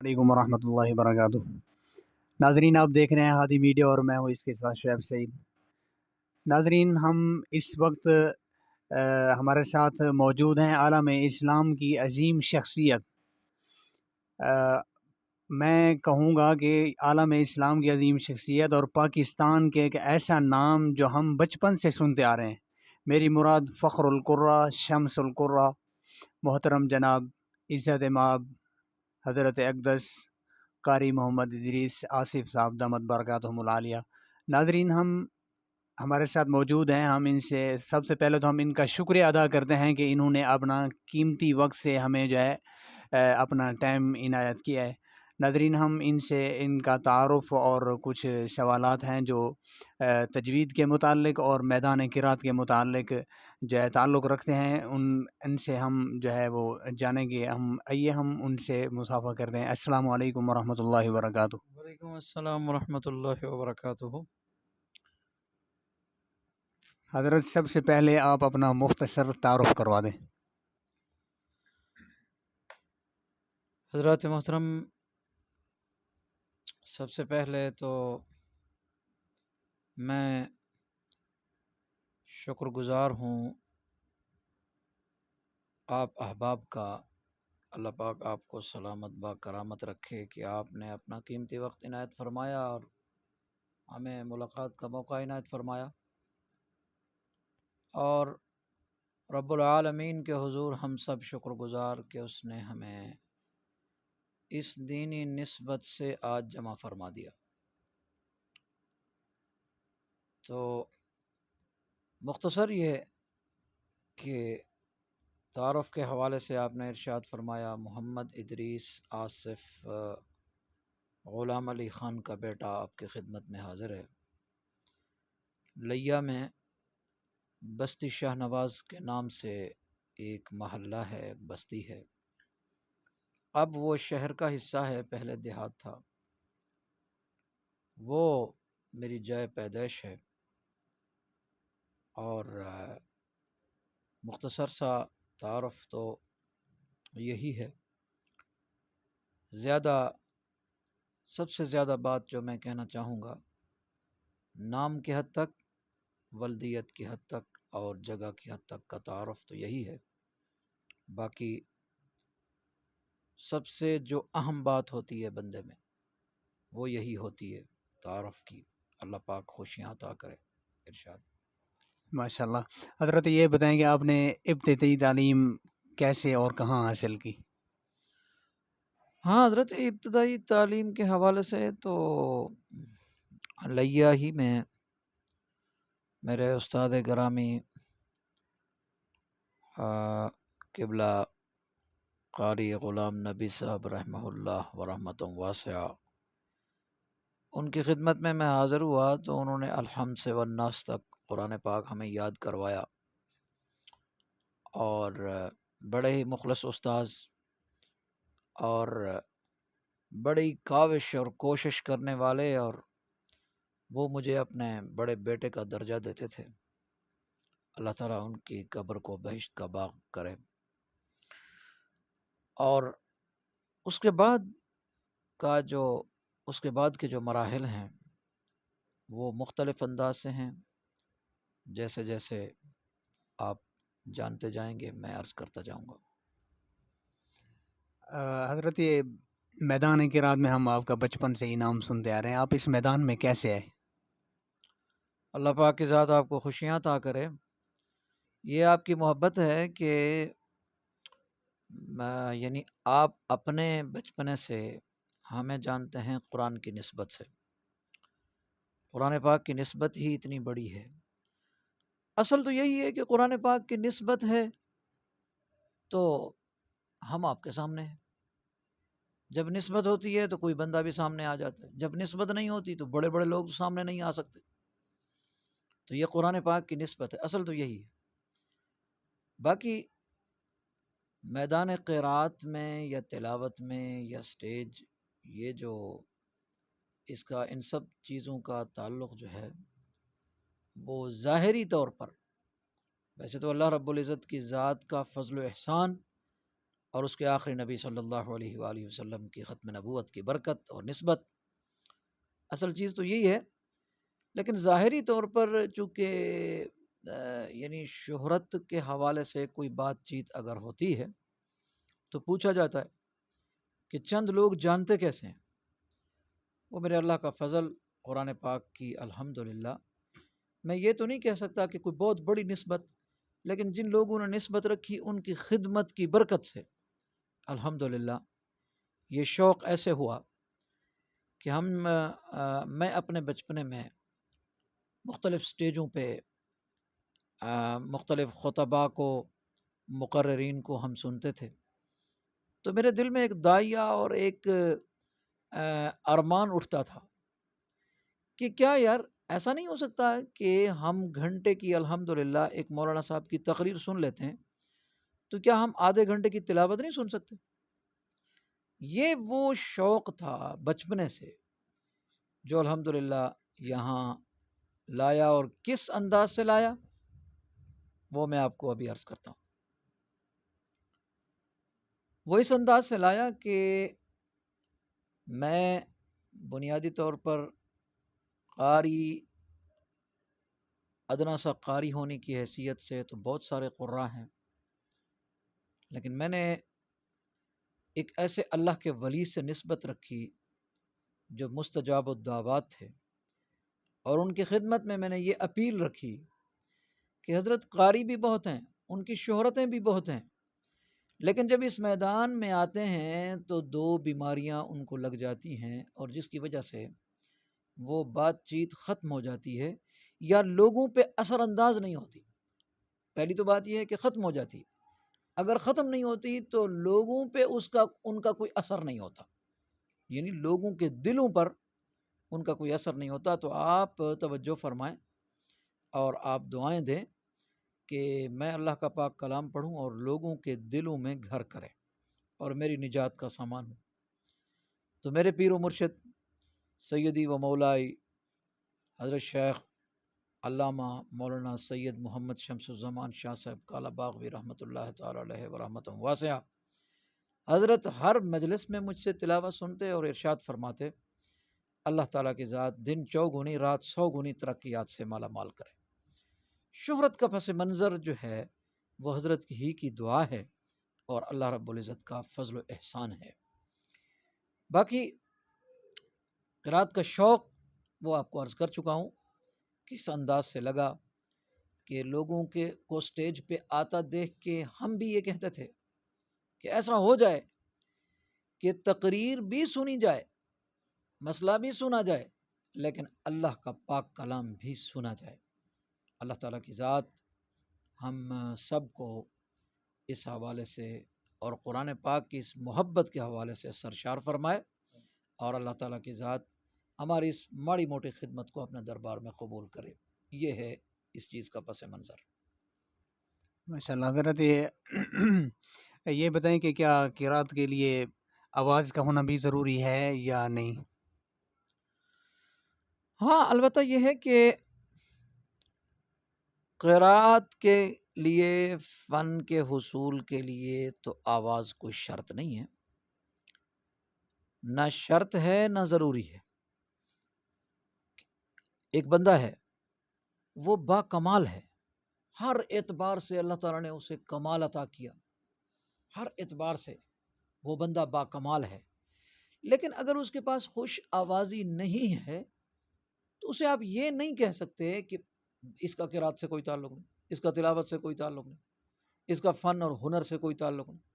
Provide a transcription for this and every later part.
علیکم ورحمۃ اللہ وبرکاتہ۔ ناظرین، آپ دیکھ رہے ہیں ہادی میڈیا اور میں ہوں اس کے ساتھ شعیب سعید۔ ناظرین، ہم اس وقت ہمارے ساتھ موجود ہیں عالم اسلام کی عظیم شخصیت، میں کہوں گا کہ عالم اسلام کی عظیم شخصیت اور پاکستان کے ایک ایسا نام جو ہم بچپن سے سنتے آ رہے ہیں۔ میری مراد فخر القرہ، شمس القرہ، محترم جناب عزت مآب حضرت اقدس قاری محمد ادریس آصف صاحب دامت برکاتہم العالیہ۔ ناظرین، ہمارے ساتھ موجود ہیں۔ ہم ان سے سب سے پہلے تو ہم ان کا شکریہ ادا کرتے ہیں کہ انہوں نے اپنا قیمتی وقت سے ہمیں جو ہے اپنا ٹائم عنایت کیا ہے۔ ناظرین، ہم ان سے ان کا تعارف اور کچھ سوالات ہیں جو تجوید کے متعلق اور میدان قرات کے متعلق جو ہے تعلق رکھتے ہیں، ان سے ہم جو ہے وہ جانیں گے۔ آئیے ہم ان سے مصافحہ کرتے ہیں۔ السلام علیکم ورحمۃ اللہ وبرکاتہ۔ وعلیکم السلام ورحمۃ اللہ وبرکاتہ۔ حضرت، سب سے پہلے آپ اپنا مختصر تعارف کروا دیں۔ حضرات محترم، سب سے پہلے تو میں شکر گزار ہوں آپ احباب کا۔ اللہ پاک آپ کو سلامت با کرامت رکھے کہ آپ نے اپنا قیمتی وقت عنایت فرمایا اور ہمیں ملاقات کا موقع عنایت فرمایا، اور رب العالمین کے حضور ہم سب شکر گزار کہ اس نے ہمیں اس دینی نسبت سے آج جمع فرما دیا۔ تو مختصر یہ کہ تعارف کے حوالے سے آپ نے ارشاد فرمایا محمد ادریس آصف غلام علی خان کا بیٹا آپ کی خدمت میں حاضر ہے۔ لیا میں بستی شاہ نواز کے نام سے ایک محلہ ہے، ایک بستی ہے، اب وہ شہر کا حصہ ہے، پہلے دیہات تھا۔ وہ میری جائے پیدائش ہے، اور مختصر سا تعارف تو یہی ہے۔ سب سے زیادہ بات جو میں کہنا چاہوں گا، نام کی حد تک، ولدیت کی حد تک اور جگہ کی حد تک کا تعارف تو یہی ہے۔ باقی سب سے جو اہم بات ہوتی ہے بندے میں، وہ یہی ہوتی ہے تعارف کی۔ اللہ پاک خوشیاں عطا کرے۔ ارشاد۔ ماشاء اللہ۔ حضرت، یہ بتائیں کہ آپ نے ابتدائی تعلیم کیسے اور کہاں حاصل کی؟ ہاں حضرت، ابتدائی تعلیم کے حوالے سے تو لیا ہی میں میرے استاد گرامی قبلہ قاری غلام نبی صاحب رحمہ اللہ ورحمۃ واسعہ، ان کی خدمت میں حاضر ہوا تو انہوں نے الحمد سے والناس تک قرآن پاک ہمیں یاد کروایا، اور بڑے ہی مخلص استاذ اور بڑی کاوش اور کوشش کرنے والے، اور وہ مجھے اپنے بڑے بیٹے کا درجہ دیتے تھے۔ اللہ تعالیٰ ان کی قبر کو بہشت کا باغ کرے۔ اور اس کے بعد کے جو مراحل ہیں وہ مختلف انداز سے ہیں، جیسے جیسے آپ جانتے جائیں گے میں عرض کرتا جاؤں گا۔ حضرت، یہ میدان قرات میں ہم آپ کا بچپن سے ہی نام سنتے آ رہے ہیں، آپ اس میدان میں کیسے آئے؟ اللہ پاک کی ذات آپ کو خوشیاں عطا کرے۔ یہ آپ کی محبت ہے کہ یعنی آپ اپنے بچپنے سے ہمیں جانتے ہیں قرآن کی نسبت سے۔ قرآن پاک کی نسبت ہی اتنی بڑی ہے۔ اصل تو یہی ہے کہ قرآن پاک کی نسبت ہے تو ہم آپ کے سامنے ہیں۔ جب نسبت ہوتی ہے تو کوئی بندہ بھی سامنے آ جاتا ہے، جب نسبت نہیں ہوتی تو بڑے بڑے لوگ سامنے نہیں آ سکتے۔ تو یہ قرآن پاک کی نسبت ہے، اصل تو یہی ہے۔ باقی میدان قرات میں یا تلاوت میں یا سٹیج، یہ جو اس کا ان سب چیزوں کا تعلق جو ہے وہ ظاہری طور پر، ویسے تو اللہ رب العزت کی ذات کا فضل و احسان اور اس کے آخری نبی صلی اللہ علیہ وآلہ وسلم کی ختم نبوت کی برکت اور نسبت. اصل چیز تو یہی ہے، لیکن ظاہری طور پر چونکہ یعنی شہرت کے حوالے سے کوئی بات چیت اگر ہوتی ہے تو پوچھا جاتا ہے کہ چند لوگ جانتے کیسے ہیں. وہ میرے اللہ کا فضل قرآن پاک کی الحمدللہ. میں یہ تو نہیں کہہ سکتا کہ کوئی بہت بڑی نسبت، لیکن جن لوگوں نے نسبت رکھی ان کی خدمت کی برکت سے الحمدللہ یہ شوق ایسے ہوا کہ میں اپنے بچپنے میں مختلف سٹیجوں پہ مختلف خطباء کو، مقررین کو ہم سنتے تھے، تو میرے دل میں ایک داعیہ اور ایک ارمان اٹھتا تھا کہ کیا یار ایسا نہیں ہو سکتا کہ ہم گھنٹے کی الحمدللہ ایک مولانا صاحب کی تقریر سن لیتے ہیں، تو کیا ہم آدھے گھنٹے کی تلاوت نہیں سن سکتے؟ یہ وہ شوق تھا بچپنے سے جو الحمدللہ یہاں لایا، اور کس انداز سے لایا وہ میں آپ کو ابھی عرض کرتا ہوں. وہ اس انداز سے لایا کہ میں بنیادی طور پر قاری، ادنا سا قاری ہونے کی حیثیت سے تو بہت سارے قراء ہیں، لیکن میں نے ایک ایسے اللہ کے ولی سے نسبت رکھی جو مستجاب الدعوات تھے، اور ان کی خدمت میں نے یہ اپیل رکھی کہ حضرت قاری بھی بہت ہیں، ان کی شہرتیں بھی بہت ہیں، لیکن جب اس میدان میں آتے ہیں تو دو بیماریاں ان کو لگ جاتی ہیں، اور جس کی وجہ سے وہ بات چیت ختم ہو جاتی ہے یا لوگوں پہ اثر انداز نہیں ہوتی. پہلی تو بات یہ ہے کہ ختم ہو جاتی، اگر ختم نہیں ہوتی تو لوگوں پہ ان کا کوئی اثر نہیں ہوتا، یعنی لوگوں کے دلوں پر ان کا کوئی اثر نہیں ہوتا. تو آپ توجہ فرمائیں اور آپ دعائیں دیں کہ میں اللہ کا پاک کلام پڑھوں اور لوگوں کے دلوں میں گھر کرے اور میری نجات کا سامان ہوں. تو میرے پیر و مرشد سیدی و مولائی حضرت شیخ علامہ مولانا سید محمد شمس الزمان شاہ صاحب کالا باغوی رحمۃ اللہ تعالی علیہ ورحمۃ واسعہ، حضرت ہر مجلس میں مجھ سے تلاوت سنتے اور ارشاد فرماتے اللہ تعالیٰ کی ذات دن 4 رات 100 ترقیات سے مالا مال کرے. شہرت کا پس منظر جو ہے وہ حضرت ہی کی دعا ہے اور اللہ رب العزت کا فضل و احسان ہے. باقی قرات کا شوق وہ آپ کو عرض کر چکا ہوں، کس انداز سے لگا کہ لوگوں کو سٹیج پہ آتا دیکھ کے ہم بھی یہ کہتے تھے کہ ایسا ہو جائے کہ تقریر بھی سنی جائے، مسئلہ بھی سنا جائے، لیکن اللہ کا پاک کلام بھی سنا جائے. اللہ تعالیٰ کی ذات ہم سب کو اس حوالے سے اور قرآن پاک کی اس محبت کے حوالے سے سرشار فرمائے، اور اللہ تعالیٰ کی ذات ہماری اس ماڑی موٹی خدمت کو اپنے دربار میں قبول کرے. یہ ہے اس چیز کا پس منظر. ماشاء اللہ. حضرت یہ بتائیں کہ کیا قرات کے لیے آواز کا ہونا بھی ضروری ہے یا نہیں؟ ہاں البتہ یہ ہے کہ قرات کے لیے، فن کے حصول کے لیے تو آواز کوئی شرط نہیں ہے، نہ شرط ہے نہ ضروری ہے. ایک بندہ ہے وہ با کمال ہے، ہر اعتبار سے اللہ تعالیٰ نے اسے کمال عطا کیا، ہر اعتبار سے وہ بندہ با کمال ہے، لیکن اگر اس کے پاس خوش آوازی نہیں ہے تو اسے آپ یہ نہیں کہہ سکتے کہ اس کا قرات سے کوئی تعلق نہیں، اس کا تلاوت سے کوئی تعلق نہیں، اس کا فن اور ہنر سے کوئی تعلق نہیں.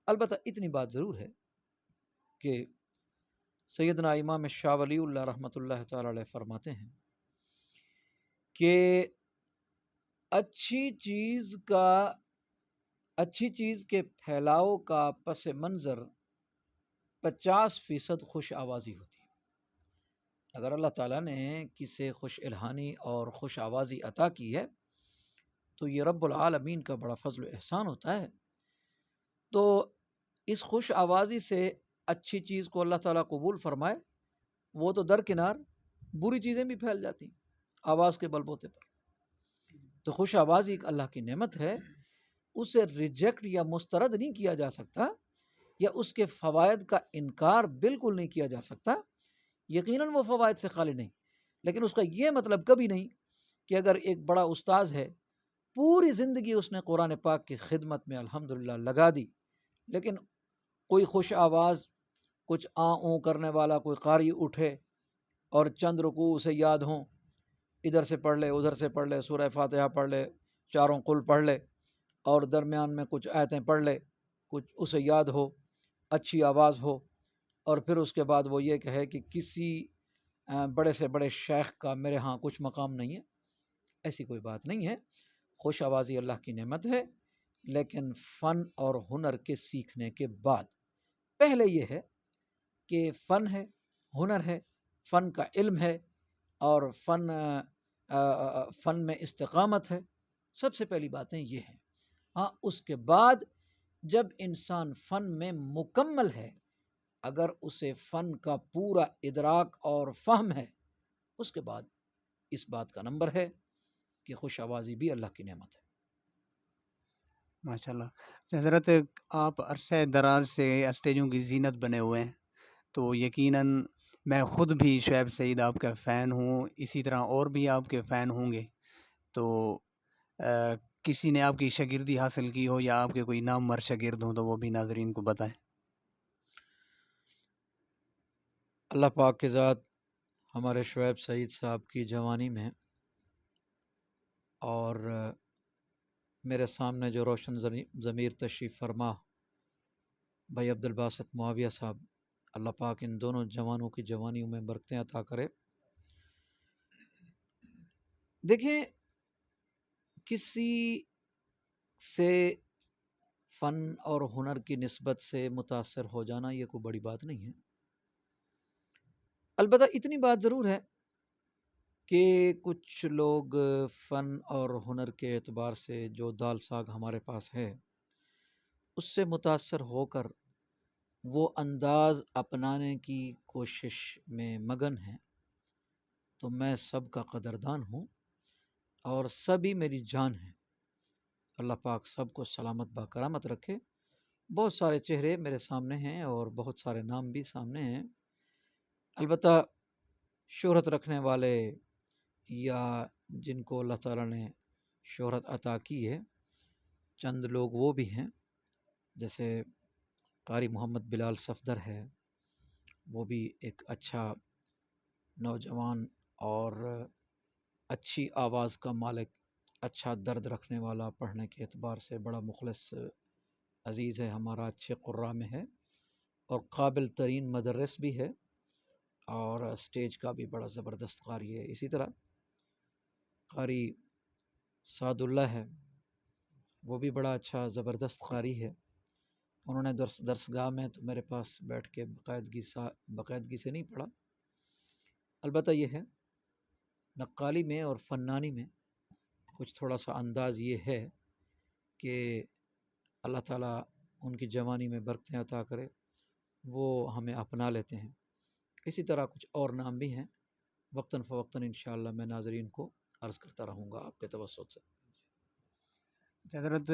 البتہ اتنی بات ضرور ہے کہ سیدنا امام شاہ ولی اللہ رحمۃ اللہ تعالی علیہ فرماتے ہیں کہ اچھی چیز کے پھیلاؤ کا پس منظر 50% خوش آوازی ہوتی ہے. اگر اللہ تعالیٰ نے کسی خوش الہانی اور خوش آوازی عطا کی ہے تو یہ رب العالمین کا بڑا فضل و احسان ہوتا ہے. تو اس خوش آوازی سے اچھی چیز کو اللہ تعالیٰ قبول فرمائے، وہ تو درکنار بری چیزیں بھی پھیل جاتی آواز کے بل بوتے پر. تو خوش آوازی ایک اللہ کی نعمت ہے، اسے ریجیکٹ یا مسترد نہیں کیا جا سکتا، یا اس کے فوائد کا انکار بالکل نہیں کیا جا سکتا، یقیناً وہ فوائد سے خالی نہیں، لیکن اس کا یہ مطلب کبھی نہیں کہ اگر ایک بڑا استاذ ہے، پوری زندگی اس نے قرآن پاک کی خدمت میں الحمدللہ لگا دی، لیکن کوئی خوش آواز، کچھ آں اوں کرنے والا کوئی قاری اٹھے اور چند رکوع اسے یاد ہوں، ادھر سے پڑھ لے ادھر سے پڑھ لے، سورہ فاتحہ پڑھ لے، چاروں قل پڑھ لے، اور درمیان میں کچھ آیتیں پڑھ لے، کچھ اسے یاد ہو، اچھی آواز ہو، اور پھر اس کے بعد وہ یہ کہے کہ کسی بڑے سے بڑے شیخ کا میرے ہاں کچھ مقام نہیں ہے، ایسی کوئی بات نہیں ہے۔ خوش آوازی اللہ کی نعمت ہے، لیکن فن اور ہنر کے سیکھنے کے بعد پہلے یہ ہے کہ فن ہے، ہنر ہے، فن کا علم ہے، اور فن میں استقامت ہے، سب سے پہلی باتیں یہ ہیں۔ ہاں، اس کے بعد جب انسان فن میں مکمل ہے، اگر اسے فن کا پورا ادراک اور فہم ہے، اس کے بعد اس بات کا نمبر ہے کہ خوش آوازی بھی اللہ کی نعمت ہے۔ ماشاء اللہ حضرت، آپ عرصہ دراز سے اسٹیجوں کی زینت بنے ہوئے ہیں، تو یقیناً میں خود بھی شعیب سعید آپ کا فین ہوں، اسی طرح اور بھی آپ کے فین ہوں گے، تو کسی نے آپ کی شاگردی حاصل کی ہو یا آپ کے کوئی نامور شاگرد ہوں تو وہ بھی ناظرین کو بتائیں۔ اللہ پاک کے ذات ہمارے شعیب سعید صاحب کی جوانی میں، اور میرے سامنے جو روشن ضمیر تشریف فرما بھائی عبد الباسط معاویہ صاحب، اللہ پاک ان دونوں جوانوں کی جوانیوں میں برکتیں عطا کرے۔ دیکھیں، کسی سے فن اور ہنر کی نسبت سے متاثر ہو جانا یہ کوئی بڑی بات نہیں ہے، البتہ اتنی بات ضرور ہے کہ کچھ لوگ فن اور ہنر کے اعتبار سے جو دال ساگ ہمارے پاس ہے اس سے متاثر ہو کر وہ انداز اپنانے کی کوشش میں مگن ہیں، تو میں سب کا قدردان ہوں اور سبھی میری جان ہیں۔ اللہ پاک سب کو سلامت با کرامت رکھے۔ بہت سارے چہرے میرے سامنے ہیں اور بہت سارے نام بھی سامنے ہیں، البتہ شہرت رکھنے والے یا جن کو اللہ تعالیٰ نے شہرت عطا کی ہے، چند لوگ وہ بھی ہیں، جیسے قاری محمد بلال صفدر ہے، وہ بھی ایک اچھا نوجوان اور اچھی آواز کا مالک، اچھا درد رکھنے والا، پڑھنے کے اعتبار سے بڑا مخلص عزیز ہے ہمارا، اچھے قراء میں ہے اور قابل ترین مدرس بھی ہے، اور اسٹیج کا بھی بڑا زبردست قاری ہے۔ اسی طرح قاری سعد اللہ ہے، وہ بھی بڑا اچھا زبردست قاری ہے، انہوں نے درسگاہ میں تو میرے پاس بیٹھ کے باقاعدگی سے نہیں پڑھا، البتہ یہ ہے نقالی میں اور فنانی میں کچھ تھوڑا سا انداز یہ ہے کہ اللہ تعالیٰ ان کی جوانی میں برکتیں عطا کرے، وہ ہمیں اپنا لیتے ہیں۔ اسی طرح کچھ اور نام بھی ہیں، وقتاً فوقتاً انشاءاللہ میں ناظرین کو عرض کرتا رہوں گا آپ کے توسط سے۔ حضرت،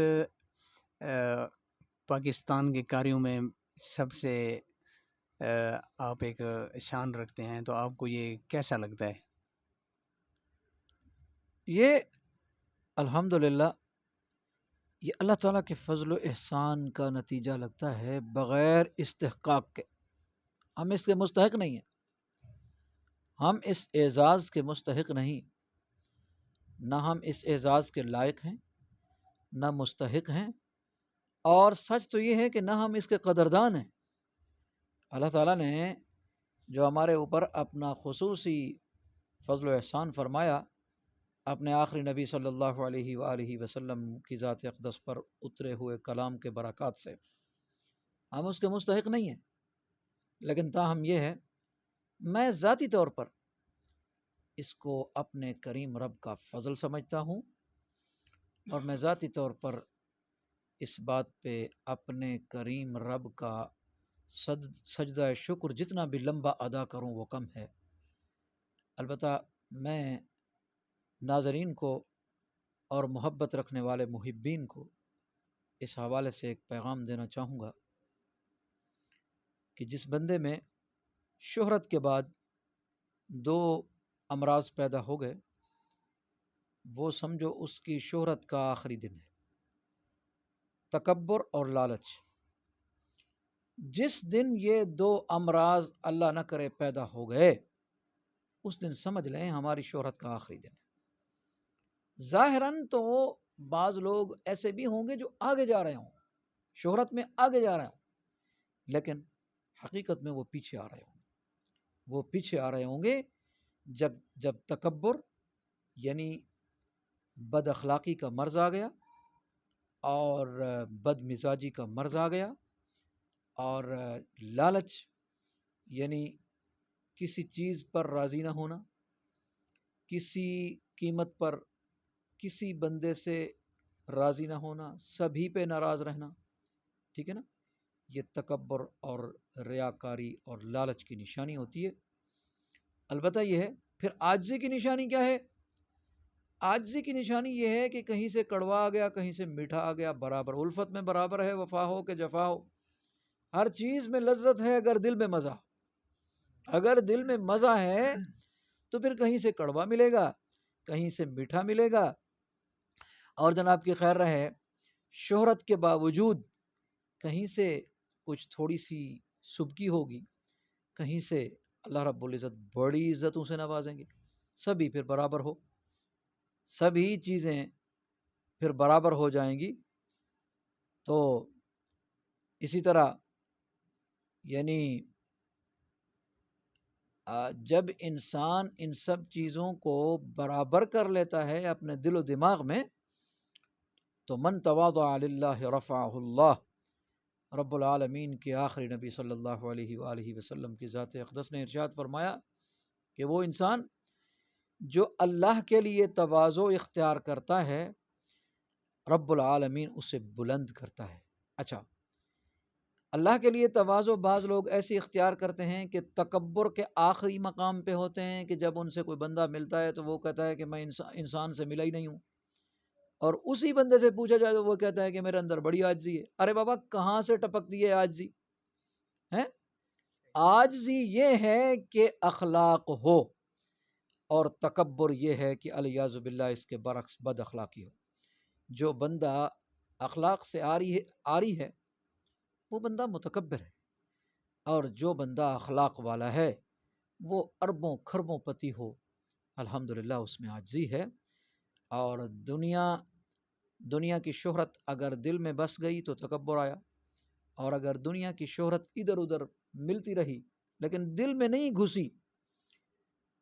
پاکستان کے قاریوں میں سب سے آپ ایک شان رکھتے ہیں، تو آپ کو یہ کیسا لگتا ہے؟ یہ الحمدللہ یہ اللہ تعالیٰ کے فضل و احسان کا نتیجہ لگتا ہے، بغیر استحقاق کے۔ ہم اس کے مستحق نہیں ہیں، ہم اس اعزاز کے مستحق نہیں، نہ ہم اس اعزاز کے لائق ہیں، نہ مستحق ہیں، اور سچ تو یہ ہے کہ نہ ہم اس کے قدردان ہیں۔ اللہ تعالیٰ نے جو ہمارے اوپر اپنا خصوصی فضل و احسان فرمایا، اپنے آخری نبی صلی اللہ علیہ وآلہ وسلم کی ذات اقدس پر اترے ہوئے کلام کے برکات سے، ہم اس کے مستحق نہیں ہیں، لیکن تاہم یہ ہے، میں ذاتی طور پر اس کو اپنے کریم رب کا فضل سمجھتا ہوں، اور میں ذاتی طور پر اس بات پہ اپنے کریم رب کا سجدہ شکر جتنا بھی لمبا ادا کروں وہ کم ہے۔ البتہ میں ناظرین کو اور محبت رکھنے والے محبین کو اس حوالے سے ایک پیغام دینا چاہوں گا کہ جس بندے میں شہرت کے بعد دو امراض پیدا ہو گئے، وہ سمجھو اس کی شہرت کا آخری دن ہے، تکبر اور لالچ۔ جس دن یہ دو امراض اللہ نہ کرے پیدا ہو گئے، اس دن سمجھ لیں ہماری شہرت کا آخری دن ہے۔ ظاہراً تو بعض لوگ ایسے بھی ہوں گے جو آگے جا رہے ہوں، شہرت میں آگے جا رہے ہوں، لیکن حقیقت میں وہ پیچھے آ رہے ہوں گے۔ وہ پیچھے آ رہے ہوں گے جب تکبر یعنی بد اخلاقی کا مرض آ گیا، اور بد مزاجی کا مرض آ گیا، اور لالچ یعنی کسی چیز پر راضی نہ ہونا، کسی قیمت پر کسی بندے سے راضی نہ ہونا، سبھی پہ ناراض رہنا، ٹھیک ہے نا، یہ تکبر اور ریاکاری اور لالچ کی نشانی ہوتی ہے۔ البتہ یہ ہے پھر عاجزی کی نشانی کیا ہے؟ عاجزی کی نشانی یہ ہے کہ کہیں سے کڑوا آ گیا، کہیں سے میٹھا آ گیا، برابر الفت میں برابر ہے، وفا ہو کہ جفا ہو، ہر چیز میں لذت ہے اگر دل میں مزہ ہو۔ اگر دل میں مزہ ہے تو پھر کہیں سے کڑوا ملے گا، کہیں سے میٹھا ملے گا۔ اور جناب کی خیر رہے، شہرت کے باوجود کہیں سے کچھ تھوڑی سی سبکی ہوگی، کہیں سے اللہ رب العزت بڑی عزتوں سے نوازیں گے، سبھی پھر برابر ہو، سبھی چیزیں پھر برابر ہو جائیں گی۔ تو اسی طرح یعنی جب انسان ان سب چیزوں کو برابر کر لیتا ہے اپنے دل و دماغ میں، تو من تواضع للہ رفعہ اللہ، رب العالمین کے آخری نبی صلی اللہ علیہ وآلہ وسلم کی ذات اقدس نے ارشاد فرمایا کہ وہ انسان جو اللہ کے لیے تواضع اختیار کرتا ہے، رب العالمین اسے بلند کرتا ہے۔ اچھا، اللہ کے لیے تواضع بعض لوگ ایسی اختیار کرتے ہیں کہ تکبر کے آخری مقام پہ ہوتے ہیں، کہ جب ان سے کوئی بندہ ملتا ہے تو وہ کہتا ہے کہ میں انسان سے ملا ہی نہیں ہوں، اور اسی بندے سے پوچھا جائے تو وہ کہتا ہے کہ میرے اندر بڑی عاجزی ہے۔ ارے بابا، کہاں سے ٹپکتی ہے عاجزی؟ ہے عاجزی یہ ہے کہ اخلاق ہو، اور تکبر یہ ہے کہ الیاذ باللہ اس کے برعکس بد اخلاقی ہو۔ جو بندہ اخلاق سے آری ہے وہ بندہ متکبر ہے، اور جو بندہ اخلاق والا ہے وہ اربوں کھربوں پتی ہو، الحمدللہ اس میں عاجزی ہے۔ اور دنیا کی شہرت اگر دل میں بس گئی تو تکبر آیا، اور اگر دنیا کی شہرت ادھر ادھر ملتی رہی لیکن دل میں نہیں گھسی،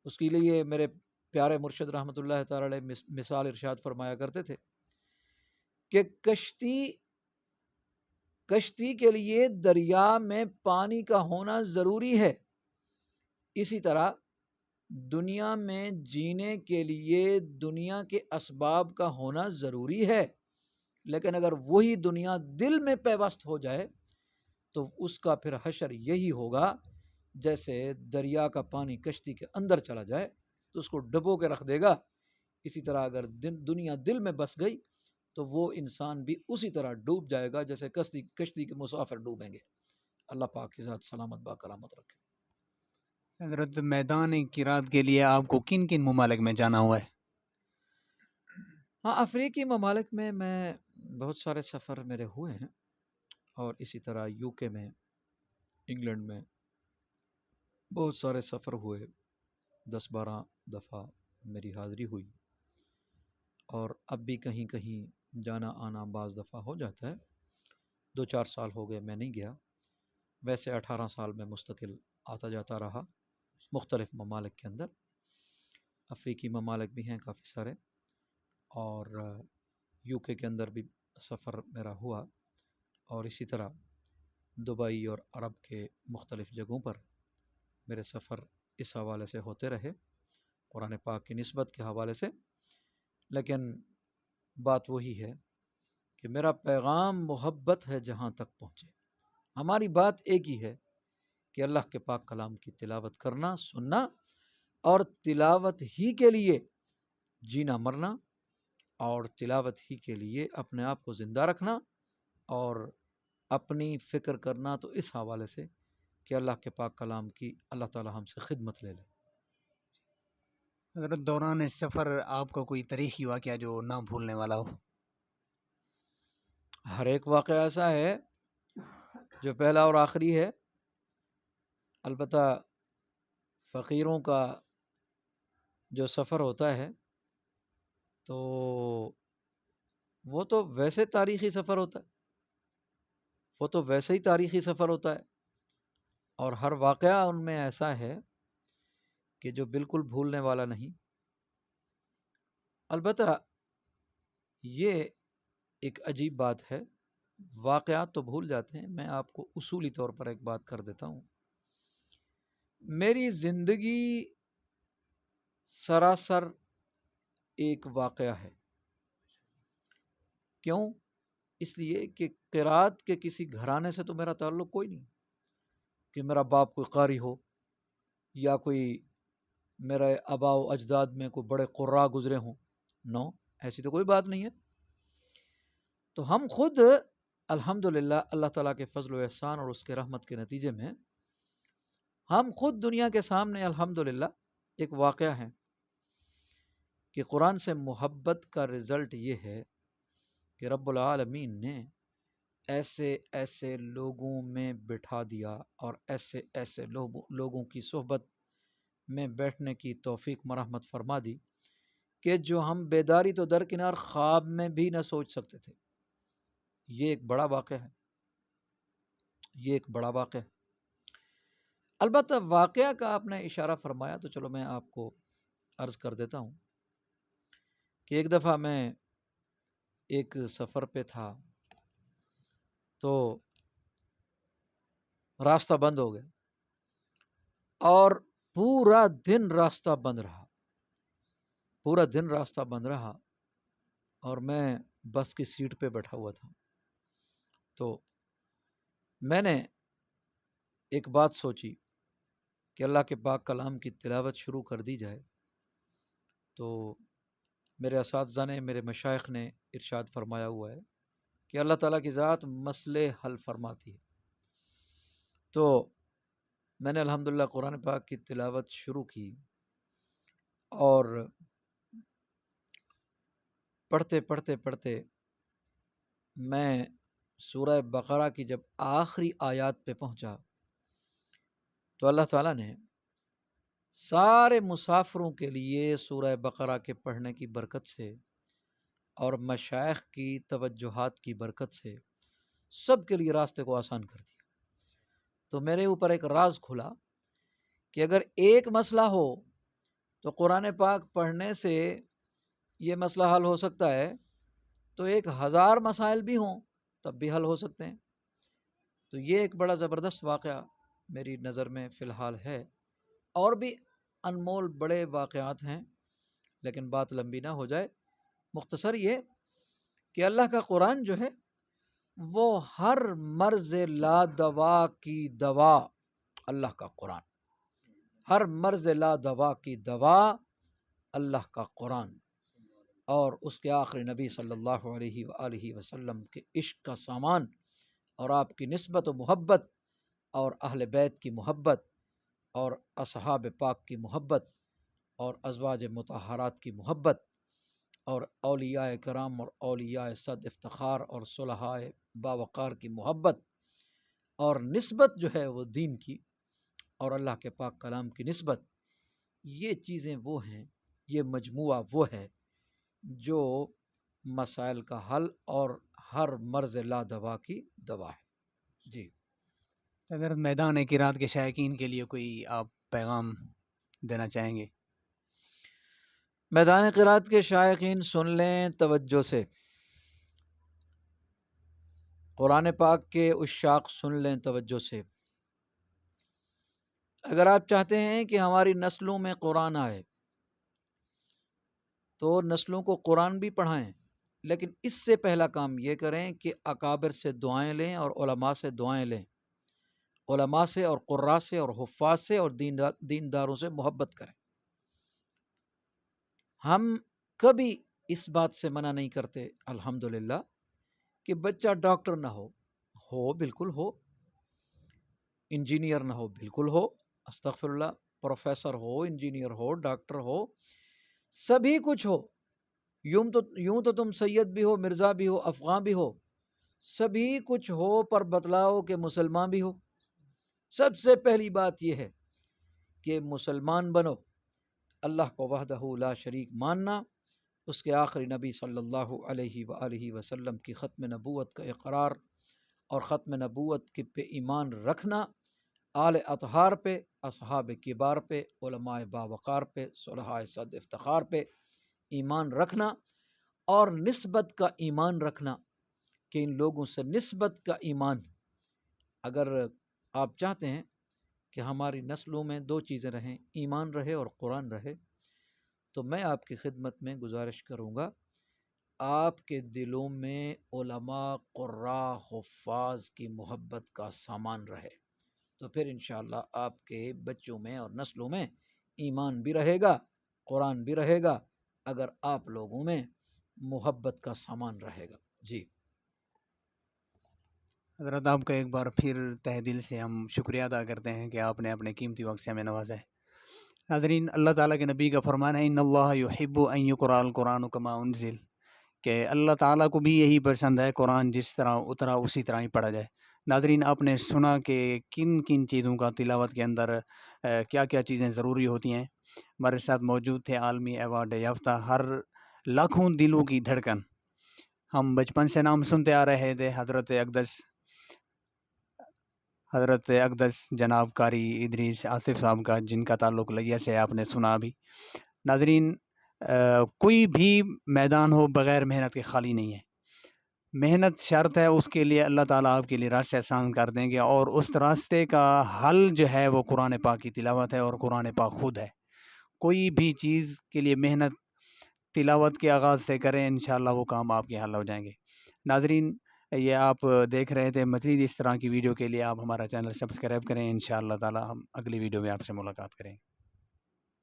اس کے لیے میرے پیارے مرشد رحمۃ اللہ تعالی علیہ مثال ارشاد فرمایا کرتے تھے کہ کشتی کے لیے دریا میں پانی کا ہونا ضروری ہے، اسی طرح دنیا میں جینے کے لیے دنیا کے اسباب کا ہونا ضروری ہے، لیکن اگر وہی دنیا دل میں پیوست ہو جائے تو اس کا پھر حشر یہی ہوگا جیسے دریا کا پانی کشتی کے اندر چلا جائے تو اس کو ڈبو کے رکھ دے گا، اسی طرح اگر دنیا دل میں بس گئی تو وہ انسان بھی اسی طرح ڈوب جائے گا جیسے کشتی کے مسافر ڈوبیں گے۔ اللہ پاک کی ذات سلامت با کرامت رکھے۔ حضرت میدان قرات کے لیے آپ کو کن کن ممالک میں جانا ہوا ہے؟ ہاں، افریقی ممالک میں بہت سارے سفر میرے ہوئے ہیں، اور اسی طرح یو کے میں، انگلینڈ میں بہت سارے سفر ہوئے، 10-12 دفعہ میری حاضری ہوئی، اور اب بھی کہیں کہیں جانا آنا بعض دفعہ ہو جاتا ہے۔ 2-4 سال ہو گئے میں نہیں گیا، ویسے 18 سال میں مستقل آتا جاتا رہا مختلف ممالک کے اندر۔ افریقی ممالک بھی ہیں کافی سارے، اور یو کے اندر بھی سفر میرا ہوا، اور اسی طرح دبئی اور عرب کے مختلف جگہوں پر میرے سفر اس حوالے سے ہوتے رہے، قرآن پاک کی نسبت کے حوالے سے۔ لیکن بات وہی ہے کہ میرا پیغام محبت ہے جہاں تک پہنچے، ہماری بات ایک ہی ہے کہ اللہ کے پاک کلام کی تلاوت کرنا، سننا، اور تلاوت ہی کے لیے جینا مرنا، اور تلاوت ہی کے لیے اپنے آپ کو زندہ رکھنا، اور اپنی فکر کرنا تو اس حوالے سے کہ اللہ کے پاک کلام کی اللہ تعالی ہم سے خدمت لے لے۔ اگر دوران سفر آپ کا کوئی تاریخی واقعہ جو نہ بھولنے والا ہو؟ ہر ایک واقعہ ایسا ہے جو پہلا اور آخری ہے، البتہ فقیروں کا جو سفر ہوتا ہے تو وہ تو ویسے تاریخی سفر ہوتا ہے، وہ تو ویسے ہی تاریخی سفر ہوتا ہے، اور ہر واقعہ ان میں ایسا ہے کہ جو بالکل بھولنے والا نہیں۔ البتہ یہ ایک عجیب بات ہے، واقعات تو بھول جاتے ہیں۔ میں آپ کو اصولی طور پر ایک بات کر دیتا ہوں، میری زندگی سراسر ایک واقعہ ہے۔ کیوں؟ اس لیے کہ قرات کے کسی گھرانے سے تو میرا تعلق کوئی نہیں کہ میرا باپ کوئی قاری ہو یا کوئی میرے آباء و اجداد میں کوئی بڑے قراء گزرے ہوں، نو، ایسی تو کوئی بات نہیں ہے۔ تو ہم خود الحمدللہ اللہ تعالیٰ کے فضل و احسان اور اس کے رحمت کے نتیجے میں ہم خود دنیا کے سامنے الحمدللہ ایک واقعہ ہے کہ قرآن سے محبت کا رزلٹ یہ ہے کہ رب العالمین نے ایسے ایسے لوگوں میں بٹھا دیا اور ایسے ایسے لوگوں کی صحبت میں بیٹھنے کی توفیق مرحمت فرما دی کہ جو ہم بیداری تو درکنار خواب میں بھی نہ سوچ سکتے تھے۔ یہ ایک بڑا واقعہ ہے، یہ ایک بڑا واقعہ ہے۔ البتہ واقعہ کا آپ نے اشارہ فرمایا تو چلو میں آپ کو عرض کر دیتا ہوں کہ ایک دفعہ میں ایک سفر پہ تھا تو راستہ بند ہو گیا اور پورا دن راستہ بند رہا، پورا دن راستہ بند رہا، اور میں بس کی سیٹ پہ بیٹھا ہوا تھا۔ تو میں نے ایک بات سوچی کہ اللہ کے پاک کلام کی تلاوت شروع کر دی جائے، تو میرے اساتذہ نے، میرے مشائخ نے ارشاد فرمایا ہوا ہے کہ اللہ تعالیٰ کی ذات مسئلے حل فرماتی ہے۔ تو میں نے الحمدللہ قرآن پاک کی تلاوت شروع کی، اور پڑھتے پڑھتے پڑھتے میں سورہ بقرہ کی جب آخری آیات پہ پہنچا تو اللہ تعالیٰ نے سارے مسافروں کے لیے سورہ بقرہ کے پڑھنے کی برکت سے اور مشائخ کی توجہات کی برکت سے سب کے لیے راستے کو آسان کر دیا۔ تو میرے اوپر ایک راز کھلا کہ اگر ایک مسئلہ ہو تو قرآن پاک پڑھنے سے یہ مسئلہ حل ہو سکتا ہے، تو 1000 مسائل بھی ہوں تب بھی حل ہو سکتے ہیں۔ تو یہ ایک بڑا زبردست واقعہ میری نظر میں فی الحال ہے، اور بھی انمول بڑے واقعات ہیں، لیکن بات لمبی نہ ہو جائے، مختصر یہ کہ اللہ کا قرآن جو ہے وہ ہر مرض لا دوا کی دوا، اللہ کا قرآن ہر مرض لا دوا کی دوا اللہ کا قرآن، اور اس کے آخری نبی صلی اللہ علیہ وآلہ وسلم کے عشق کا سامان، اور آپ کی نسبت و محبت، اور اہل بیت کی محبت، اور اصحاب پاک کی محبت، اور ازواج مطہرات کی محبت، اور اولیاء کرام اور اولیاء صد افتخار اور صلحاء باوقار کی محبت، اور نسبت جو ہے وہ دین کی اور اللہ کے پاک کلام کی نسبت، یہ چیزیں وہ ہیں، یہ مجموعہ وہ ہے جو مسائل کا حل اور ہر مرض لا دوا کی دوا ہے۔ جی، اگر میدان قرات کے شائقین کے لیے کوئی آپ پیغام دینا چاہیں گے؟ میدان قرات کے شائقین سن لیں توجہ سے، قرآن پاک کے عشاق سن لیں توجہ سے۔ اگر آپ چاہتے ہیں کہ ہماری نسلوں میں قرآن آئے تو نسلوں کو قرآن بھی پڑھائیں، لیکن اس سے پہلا کام یہ کریں کہ اکابر سے دعائیں لیں اور علماء سے دعائیں لیں، علماء سے اور قراء سے اور حفاظ سے اور دینداروں سے محبت کریں۔ ہم کبھی اس بات سے منع نہیں کرتے الحمدللہ کہ بچہ ڈاکٹر نہ ہو بالکل ہو، انجینئر نہ ہو بالکل ہو، استغفر اللہ، پروفیسر ہو، انجینئر ہو، ڈاکٹر ہو، سبھی کچھ ہو، یوں تو تم سید بھی ہو، مرزا بھی ہو، افغان بھی ہو، سبھی کچھ ہو، پر بتلاؤ کہ مسلمان بھی ہو۔ سب سے پہلی بات یہ ہے کہ مسلمان بنو، اللہ کو وحدہ لا شریک ماننا، اس کے آخری نبی صلی اللہ علیہ وآلہ وسلم کی ختم نبوت کا اقرار اور ختم نبوت کے پہ ایمان رکھنا، آل اطہار پہ، اصحاب کبار پہ، علماء باوقار پہ، صلحاء صد افتخار پہ ایمان رکھنا، اور نسبت کا ایمان رکھنا کہ ان لوگوں سے نسبت کا ایمان۔ اگر آپ چاہتے ہیں کہ ہماری نسلوں میں دو چیزیں رہیں، ایمان رہے اور قرآن رہے، تو میں آپ کی خدمت میں گزارش کروں گا آپ کے دلوں میں علماء، قراء، حفاظ کی محبت کا سامان رہے، تو پھر انشاءاللہ آپ کے بچوں میں اور نسلوں میں ایمان بھی رہے گا، قرآن بھی رہے گا، اگر آپ لوگوں میں محبت کا سامان رہے گا۔ جی حضرت آپ کا ایک بار پھر تہ دل سے ہم شکریہ ادا کرتے ہیں کہ آپ نے اپنے قیمتی وقت سے ہمیں نوازا ہے۔ ناظرین، اللہ تعالیٰ کے نبی کا فرمان ہے ان اللہ یحب ان یقرأ القرآن کما انزل، کہ اللہ تعالیٰ کو بھی یہی پسند ہے قرآن جس طرح اترا اسی طرح ہی پڑھا جائے۔ ناظرین، آپ نے سنا کہ کن کن چیزوں کا تلاوت کے اندر کیا کیا چیزیں ضروری ہوتی ہیں۔ ہمارے ساتھ موجود تھے عالمی ایوارڈ یافتہ، ہر لاکھوں دلوں کی دھڑکن، ہم بچپن سے نام سنتے آ رہے تھے، حضرت اقدس جناب قاری ادریس آصف صاحب کا، جن کا تعلق لیا سے آپ نے سنا بھی۔ ناظرین، کوئی بھی میدان ہو بغیر محنت کے خالی نہیں ہے، محنت شرط ہے، اس کے لیے اللہ تعالیٰ آپ کے لیے راستے آسان کر دیں گے، اور اس راستے کا حل جو ہے وہ قرآن پاک کی تلاوت ہے اور قرآن پاک خود ہے۔ کوئی بھی چیز کے لیے محنت تلاوت کے آغاز سے کریں، انشاءاللہ وہ کام آپ کے حل ہو جائیں گے۔ ناظرین، یہ آپ دیکھ رہے تھے، مزید اس طرح کی ویڈیو کے لیے آپ ہمارا چینل سبسکرائب کریں، انشاءاللہ تعالی ہم اگلی ویڈیو میں آپ سے ملاقات کریں گے۔